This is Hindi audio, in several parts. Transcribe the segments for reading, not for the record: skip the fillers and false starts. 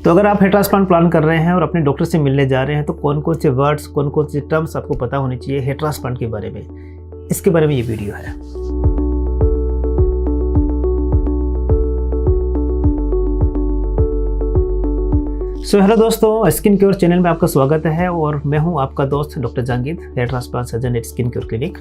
तो अगर आप हेयर ट्रांसप्लांट प्लान कर रहे हैं और अपने डॉक्टर से मिलने जा रहे हैं तो कौन कौन से वर्ड्स, कौन कौन से टर्म्स आपको पता होने चाहिए हेयर ट्रांसप्लांट के बारे में, इसके बारे में ये वीडियो है। हेलो दोस्तों, स्किन क्योर चैनल में आपका स्वागत है और मैं हूं आपका दोस्त doctor Jahangir, hair transplant surgeon at skin cure clinic.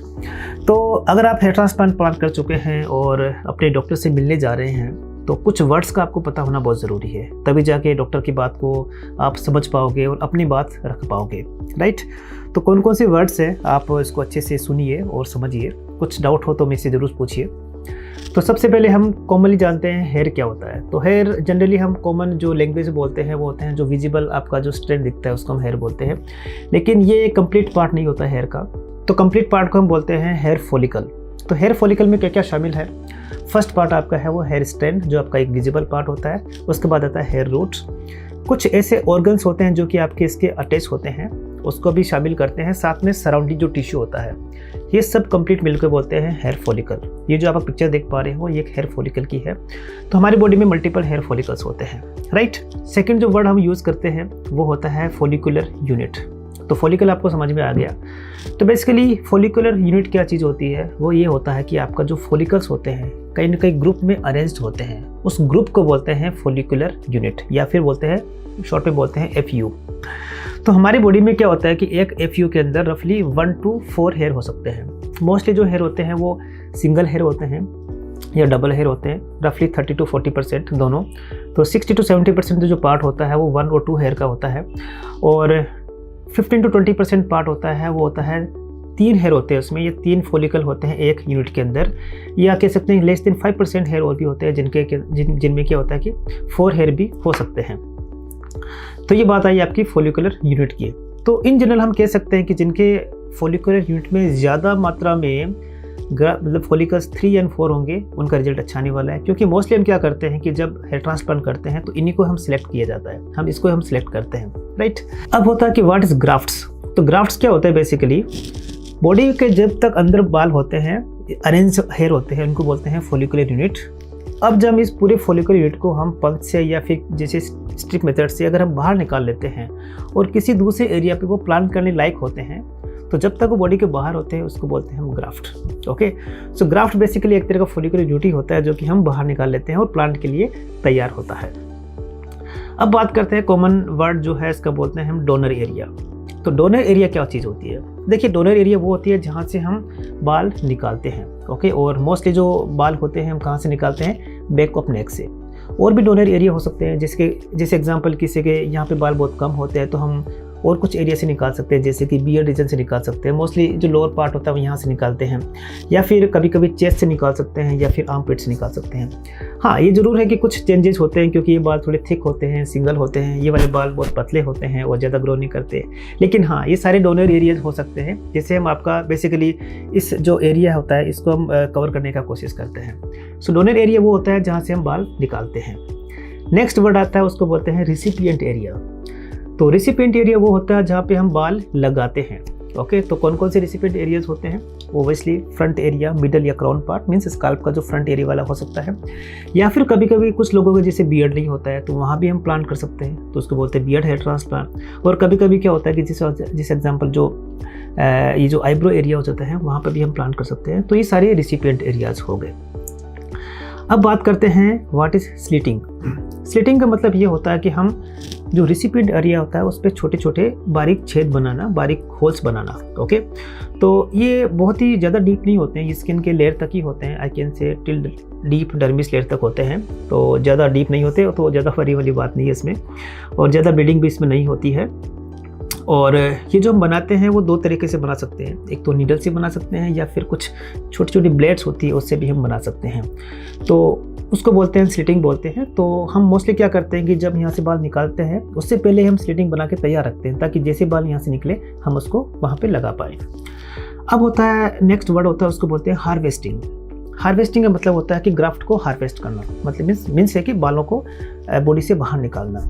तो अगर आप हेयर ट्रांसप्लांट प्लान कर चुके हैं और अपने डॉक्टर से मिलने जा रहे हैं तो कुछ वर्ड्स का आपको पता होना बहुत ज़रूरी है, तभी जाके डॉक्टर की बात को आप समझ पाओगे और अपनी बात रख पाओगे, राइट। तो कौन कौन से वर्ड्स हैं आप इसको अच्छे से सुनिए और समझिए, कुछ डाउट हो तो मेरे से ज़रूर पूछिए। तो सबसे पहले हम कॉमनली जानते हैं हेयर क्या होता है। तो हेयर जनरली हम कॉमन जो लैंग्वेज बोलते हैं वो होते हैं जो विजिबल आपका जो स्ट्रैंड दिखता है उसको हम हेयर बोलते हैं, लेकिन ये कंप्लीट पार्ट नहीं होता हेयर का। तो कंप्लीट पार्ट को हम बोलते हैं हेयर फॉलिकल। तो हेयर फॉलिकल में क्या क्या शामिल है? फर्स्ट पार्ट आपका है वो हेयर स्ट्रैंड जो आपका एक विजिबल पार्ट होता है, उसके बाद आता है हेयर रूट्स। कुछ ऐसे ऑर्गन्स होते हैं जो कि आपके इसके अटैच होते हैं, उसको भी शामिल करते हैं, साथ में सराउंडिंग जो टिश्यू होता है, ये सब कंप्लीट मिलकर बोलते हैं हेयर फॉलिकल। ये जो आप पिक्चर देख पा रहे हो ये एक हेयर फॉलिकल की है। तो हमारी बॉडी में मल्टीपल हेयर फॉलिकल्स होते हैं, राइट। सेकंड जो वर्ड हम यूज़ करते हैं वो होता है फॉलिकुलर यूनिट। तो फॉलिकल आपको समझ में आ गया। तो बेसिकली फॉलिकुलर यूनिट क्या चीज़ होती है? वो ये होता है कि आपका जो फॉलिकल्स होते हैं कहीं ना कहीं ग्रुप में अरेंज्ड होते हैं, उस ग्रुप को बोलते हैं फॉलिकुलर यूनिट, या फिर बोलते हैं शॉर्ट में बोलते हैं FU। तो हमारी बॉडी में क्या होता है कि एक FU के अंदर रफली 1 to 4 हेयर हो सकते हैं। मोस्टली जो हेयर होते हैं वो सिंगल हेयर होते हैं या डबल हेयर होते हैं, रफली 30 to 40% दोनों। तो 60 to 70% जो पार्ट होता है वो 1 और 2 हेयर का होता है, और 15 to 20% पार्ट होता है वो होता है 3 हेयर होते हैं उसमें। ये 3 फॉलिकल होते हैं एक यूनिट के अंदर, या कह सकते हैं लेस देन 5% हेयर और भी होते हैं जिनमें क्या होता है कि 4 हेयर भी हो सकते हैं। तो ये बात आई आपकी फॉलिकुलर यूनिट की। तो इन जनरल हम कह सकते हैं कि जिनके फॉलिकुलर यूनिट में ज़्यादा मात्रा में मतलब फॉलिकल्स 3 या 4 होंगे उनका रिजल्ट अच्छा आने वाला है, क्योंकि मोस्टली हम क्या करते हैं कि जब हेयर ट्रांसप्लांट करते हैं तो इन्हीं को हम सिलेक्ट किया जाता है, हम इसको सिलेक्ट करते हैं, राइट। अब होता है कि व्हाट इज ग्राफ्ट्स। तो ग्राफ्ट्स क्या होता है? बेसिकली बॉडी के जब तक अंदर बाल होते हैं, अरेंज हेयर होते हैं, उनको बोलते हैं फॉलिकुलर यूनिट। अब जब इस पूरे फॉलिकुलर यूनिट को हम पंख से या फिर जैसे स्ट्रिप मेथड से अगर हम बाहर निकाल लेते हैं और किसी दूसरे एरिया पे वो प्लांट करने लायक होते हैं, तो जब तक वो बॉडी के बाहर होते हैं उसको बोलते हैं हम ग्राफ्ट। ओके, सो ग्राफ्ट बेसिकली एक तरह का फॉलिकुलर यूनिट होता है जो कि हम बाहर निकाल लेते हैं और प्लांट के लिए तैयार होता है। अब बात करते हैं कॉमन वर्ड जो है इसका बोलते हैं हम डोनर एरिया। तो डोनर एरिया क्या चीज़ होती है? देखिए, डोनर एरिया वो होती है जहाँ से हम बाल निकालते हैं, ओके। और मोस्टली जो बाल होते हैं हम कहाँ से निकालते हैं? बैक ऑफ नेक से। और भी डोनर एरिया हो सकते हैं, जैसे एग्जांपल किसी के यहाँ पे बाल बहुत कम होते हैं तो हम और कुछ एरिया से निकाल सकते हैं, जैसे कि बियर्ड रीजन से निकाल सकते हैं। मोस्टली जो लोअर पार्ट होता है वो यहाँ से निकालते हैं, या फिर कभी कभी चेस्ट से निकाल सकते हैं, या फिर आर्मपिट से निकाल सकते हैं। हाँ, ये जरूर है कि कुछ चेंजेस होते हैं क्योंकि ये बाल थोड़े थिक होते हैं, सिंगल होते हैं, ये वाले बाल बहुत पतले होते हैं और ज़्यादा ग्रो नहीं करते। लेकिन हाँ, ये सारे डोनर एरियाज हो सकते हैं, जैसे हम आपका बेसिकली इस जो एरिया होता है इसको हम कवर करने का कोशिश करते हैं। सो डोनर एरिया वो होता है जहाँ से हम बाल निकालते हैं। नेक्स्ट वर्ड आता है उसको बोलते हैं रिसिपिएंट एरिया। तो रिसिपिएंट एरिया वो होता है जहाँ पे हम बाल लगाते हैं, ओके। तो कौन कौन से रिसिपिएंट एरियाज होते हैं? ओब्वियसली फ्रंट एरिया, मिडल या क्राउन पार्ट, मीन्स स्काल्प का जो फ्रंट एरिया वाला हो सकता है, या फिर कभी कभी कुछ लोगों के जैसे बियर्ड नहीं होता है तो वहाँ भी हम प्लांट कर सकते हैं, तो उसको बोलते हैं बियर्ड हेयर ट्रांसप्लांट। और कभी कभी क्या होता है कि जिस एग्जाम्पल जो ये जो आईब्रो एरिया हो जाता है वहाँ पर भी हम प्लांट कर सकते हैं। तो ये सारे रिसिपिएंट एरियाज हो गए। अब बात करते हैं व्हाट इज स्लिटिंग। स्लिटिंग का मतलब ये होता है कि हम जो रिसिपिएंट एरिया होता है उस पर छोटे छोटे बारीक छेद बनाना, बारीक होल्स बनाना, ओके। तो ये बहुत ही ज़्यादा डीप नहीं होते हैं, ये स्किन के लेयर तक ही होते हैं, I can say till deep dermis layer तक होते हैं। तो ज़्यादा डीप नहीं होते, तो ज़्यादा फरी वाली बात नहीं है इसमें, और ज़्यादा ब्लीडिंग भी इसमें नहीं होती है। और ये जो हम बनाते हैं वो 2 तरीके से बना सकते हैं, एक तो नीडल से बना सकते हैं, या फिर कुछ छोटी छोटी ब्लेड्स होती है उससे भी हम बना सकते हैं। तो उसको बोलते हैं स्लिटिंग बोलते हैं। तो हम मोस्टली क्या करते हैं कि जब यहाँ से बाल निकालते हैं उससे पहले हम स्लिटिंग बना के तैयार रखते हैं, ताकि जैसे बाल यहाँ से निकले हम उसको वहाँ पे लगा पाएँ। अब होता है नेक्स्ट वर्ड होता है उसको बोलते हैं हार्वेस्टिंग। हार्वेस्टिंग का मतलब होता है कि ग्राफ्ट को हार्वेस्ट करना, मतलब मीन्स है कि बालों को बॉडी से बाहर निकालना।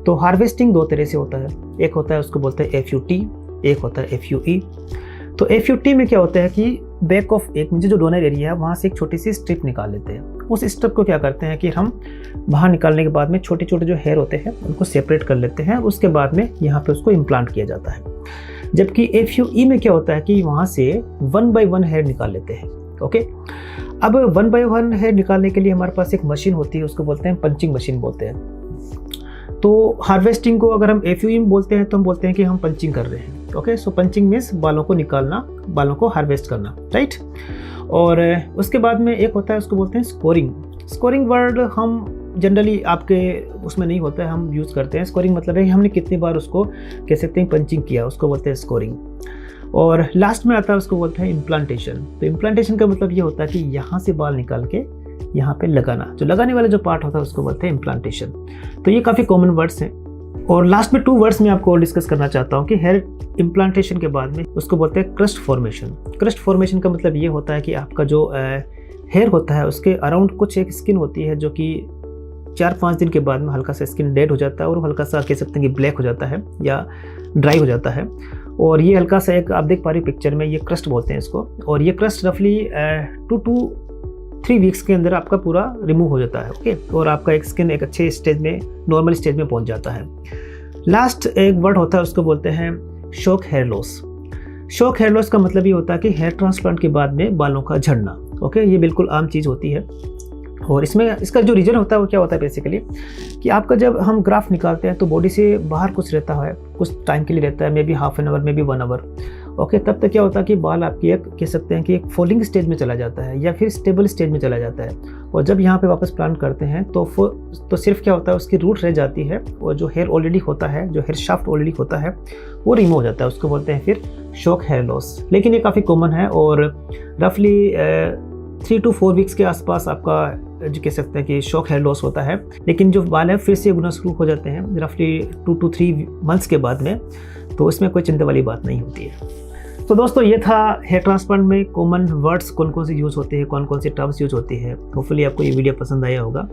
तो हार्वेस्टिंग 2 तरह से होता है, एक होता है उसको बोलते हैं FUT, एक होता है FUE। तो FUT में क्या होता है कि बैक ऑफ एक जो डोनर एरिया है वहाँ से एक छोटी सी स्ट्रिप निकाल लेते हैं। उस स्ट्रिप को क्या करते हैं कि हम बाहर निकालने के बाद में छोटे छोटे जो हेयर होते हैं उनको सेपरेट कर लेते हैं, उसके बाद में यहाँ पे उसको इम्प्लांट किया जाता है। जबकि FUE में क्या होता है कि वहाँ से 1 by 1 हेयर निकाल लेते हैं। ओके, अब 1 by 1 हेयर निकालने के लिए हमारे पास एक मशीन होती है, उसको बोलते हैं पंचिंग मशीन बोलते हैं। तो हार्वेस्टिंग को अगर हम FUE में बोलते हैं तो हम बोलते हैं कि हम पंचिंग कर रहे हैं। ओके, सो पंचिंग मीन्स बालों को निकालना, बालों को हार्वेस्ट करना, राइट। और उसके बाद में एक होता है उसको बोलते हैं स्कोरिंग। स्कोरिंग वर्ड हम जनरली आपके उसमें नहीं होता है, हम यूज़ करते हैं। स्कोरिंग मतलब है कि हमने कितनी बार उसको कह सकते हैं पंचिंग किया, उसको बोलते हैं स्कोरिंग। और लास्ट में आता है उसको बोलते हैं इम्प्लांटेशन। तो इम्प्लांटेशन का मतलब ये होता है कि यहाँ से बाल निकाल के यहाँ पे लगाना, जो लगाने वाला जो पार्ट होता है उसको बोलते हैं इम्प्लांटेशन। तो ये काफ़ी कॉमन वर्ड्स हैं। और लास्ट में 2 वर्ड्स में आपको डिस्कस करना चाहता हूँ कि हेयर इम्प्लांटेशन के बाद में उसको बोलते हैं क्रस्ट फॉर्मेशन। क्रस्ट फॉर्मेशन का मतलब ये होता है कि आपका जो हेयर होता है उसके अराउंड कुछ एक स्किन होती है जो कि 4-5 दिन के बाद में हल्का सा स्किन डेड हो जाता है और हल्का सा कह सकते हैं कि ब्लैक हो जाता है या ड्राई हो जाता है। और ये हल्का सा एक आप देख पा रहे हो पिक्चर में, ये क्रस्ट बोलते हैं इसको। और ये क्रस्ट रफली 2 to 3 वीक्स के अंदर आपका पूरा रिमूव हो जाता है। ओके, और आपका एक स्किन एक अच्छे स्टेज में, नॉर्मल स्टेज में पहुंच जाता है। लास्ट एक वर्ड होता है उसको बोलते हैं shock hair loss. Shock hair loss का मतलब ये होता है कि हेयर ट्रांसप्लांट के बाद में बालों का झड़ना। ओके, ये बिल्कुल आम चीज़ होती है। और इसमें इसका जो रीज़न होता है वो क्या होता है बेसिकली कि आपका जब हम ग्राफ्ट निकालते हैं तो बॉडी से बाहर कुछ रहता है, कुछ टाइम के लिए रहता है, maybe half an hour, maybe 1 hour. Okay, तब तक क्या होता है कि बाल आपकी एक कह सकते हैं कि एक फॉलिंग स्टेज में चला जाता है या फिर स्टेबल स्टेज में चला जाता है। और जब यहाँ पे वापस प्लांट करते हैं तो सिर्फ क्या होता है उसकी रूट रह जाती है और जो हेयर ऑलरेडी होता है, जो हेयर शाफ्ट ऑलरेडी होता है वो रिमूव हो जाता है। उसको बोलते हैं फिर शॉक हेयर लॉस। लेकिन ये काफ़ी कॉमन है और रफली 3 to 4 वीक्स के आसपास आपका जो कह सकते हैं कि शॉक हेयर लॉस होता है। लेकिन जो बाल है फिर से उगना शुरू हो जाते हैं रफली 2 to 3 मंथ्स के बाद में, तो इसमें कोई चिंता वाली बात नहीं होती है। तो दोस्तों ये था हेयर ट्रांसप्लांट में कॉमन वर्ड्स कौन कौन से यूज़ होते हैं, कौन कौन से टर्म्स यूज़ होती है। होपफुली आपको ये वीडियो पसंद आया होगा।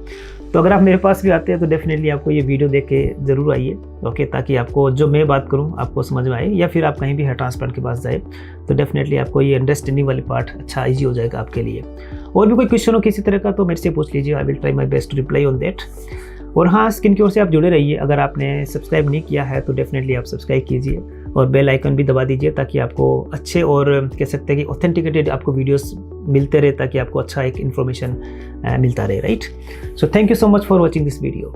तो अगर आप मेरे पास भी आते हैं तो डेफिनेटली आपको ये वीडियो देख के ज़रूर आइए। ओके, ताकि आपको जो मैं बात करूँ आपको समझ में आए, या फिर आप कहीं भी हेयर ट्रांसप्लांट के पास जाए तो डेफिनेटली आपको ये अंडरस्टैंडिंग वाली पार्ट अच्छा ईजी हो जाएगा आपके लिए। और भी कोई क्वेश्चन हो किसी तरह का तो मेरे से पूछ लीजिए, I will try my best to reply on that. और हाँ, स्किन क्योर से आप जुड़े रहिए। अगर आपने सब्सक्राइब नहीं किया है तो डेफिनेटली आप सब्सक्राइब कीजिए और बेल आइकन भी दबा दीजिए ताकि आपको अच्छे और कह सकते हैं कि ऑथेंटिकेटेड आपको वीडियोस मिलते रहे, ताकि आपको अच्छा एक इन्फॉर्मेशन मिलता रहे, right. So thank you so much for watching this video.